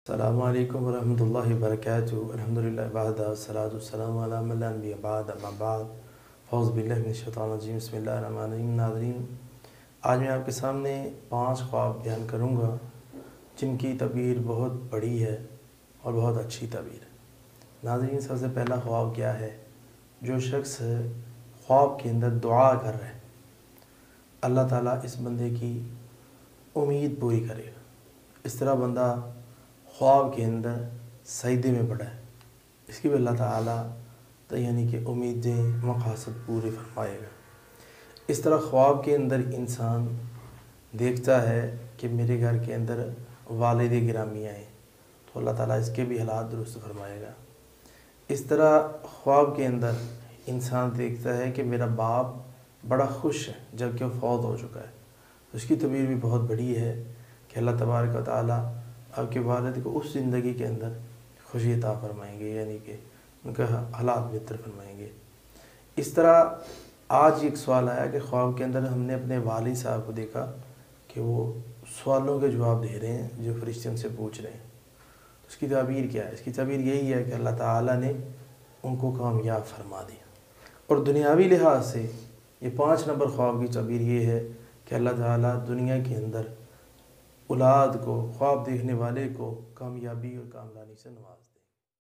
السلام علیکم ورحمۃ اللہ وبرکاتہ۔ الحمدللہ وحدہ والصلاۃ والسلام علی من لا انبیاء بعد اما بعد اعوذ باللہ من الشیطان الرجیم بسم اللہ الرحمن الرحیم۔ ناظرین، آج میں آپ کے سامنے 5 خواب بیان کروں گا جن کی تعبیر بہت بڑی ہے اور بہت اچھی تعبیر ہے۔ ناظرین، سب سے پہلا خواب کیا ہے؟ جو شخص خواب کے اندر دعا کر رہا ہے، اللہ تعالیٰ اس بندے کی امید پوری کرے گا۔ اس طرح بندہ خواب کے اندر سجدے میں پڑا ہے، اس کی بھی اللہ تعالیٰ یعنی کہ امیدیں مقاصد پورے فرمائے گا۔ اس طرح خواب کے اندر انسان دیکھتا ہے کہ میرے گھر کے اندر والد گرامی آئے، تو اللہ تعالیٰ اس کے بھی حالات درست فرمائے گا۔ اس طرح خواب کے اندر انسان دیکھتا ہے کہ میرا باپ بڑا خوش ہے جبکہ وہ فوت ہو چکا ہے، اس کی تعبیر بھی بہت بڑی ہے کہ اللہ تبارک و تعالیٰ آپ کے والد کو اس زندگی کے اندر خوشی عطا فرمائیں گے، یعنی کہ ان کا حالات بہتر فرمائیں گے۔ اس طرح آج ایک سوال آیا کہ خواب کے اندر ہم نے اپنے والد صاحب کو دیکھا کہ وہ سوالوں کے جواب دے رہے ہیں جو فرشتے ان سے پوچھ رہے ہیں، اس کی تعبیر کیا ہے؟ اس کی تعبیر یہی ہے کہ اللہ تعالیٰ نے ان کو کامیاب فرما دیا۔ اور دنیاوی لحاظ سے یہ 5 نمبر خواب کی تعبیر یہ ہے کہ اللہ تعالیٰ دنیا کے اندر اولاد کو، خواب دیکھنے والے کو کامیابی اور کامرانی سے نواز